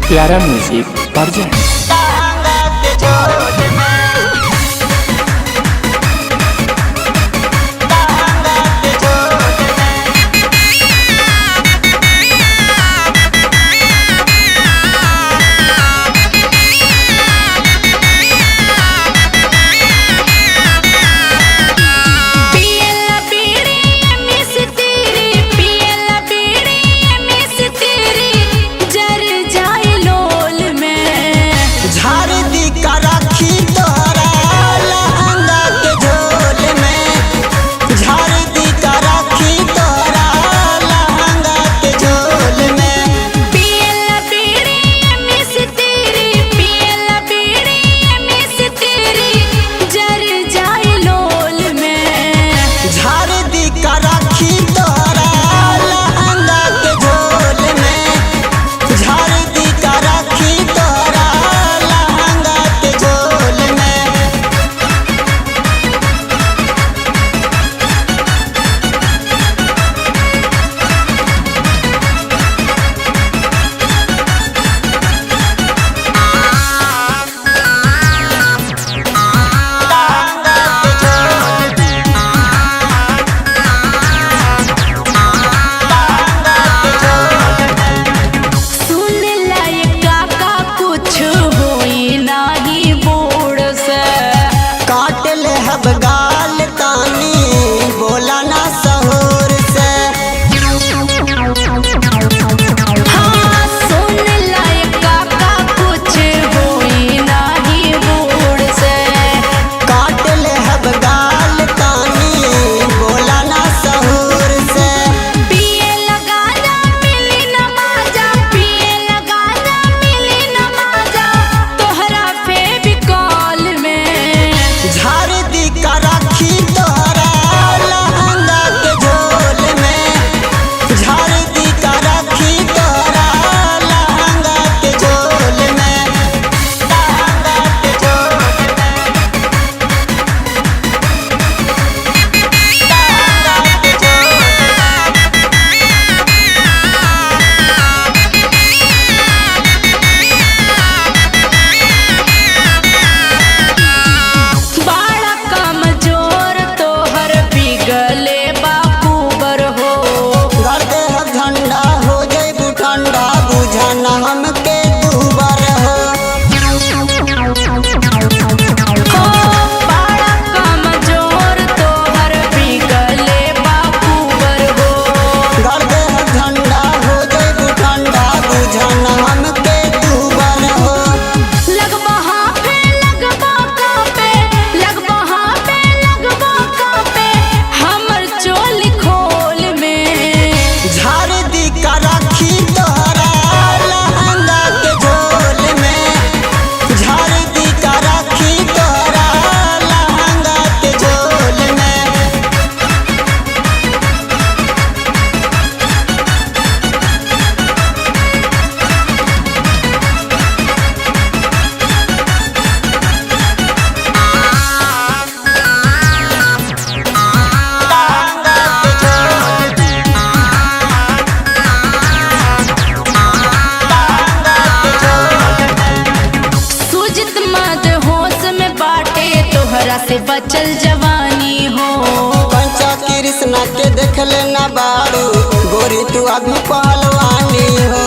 प्यारा music project. गाल तानी बोला ना सहूर से। हाँ सुन लाए काका कुछ होई नाही बूढ़ से। काट ले हब गाल तानी बोला ना सहूर से। पिए लगा जा मिली नमाजा, पिए लगा जा मिली नमाजा, तोहरा फेविकॉल में झाड़ दी का राखी तोहरा लहंगा के झोल में। झाड़ दी का राखी तोहरा लहंगा के झोल में। लहंगा के झोल में। लहंगा के झोल बड़ा कमजोर तोहर पिघले बाकूबर हो। कर दे हम झंडा हो जइबू ठंडा बुझाना हमके दूबर हो। बड़ा कमजोर तोहर पिघले बाकूबर हो। कर दे हम झंडा हो जइबू ठंडा बुझाना हमके दूबर हो। लगबा हाफे लगबा कापे, लगबा हाफे लगबा कापे, हमर चोली खोल में झाड़ दी का राखी तोहरा लहंगा के झोल में। झाड़ दी का राखी तोहरा लहंगा के झोल में। सुजित मद होश में बाटे तोहरा से बचल जवानी हो। कंचा कृष्णा के देख लेना बारू गोरी तू अभी पहलवानी हो।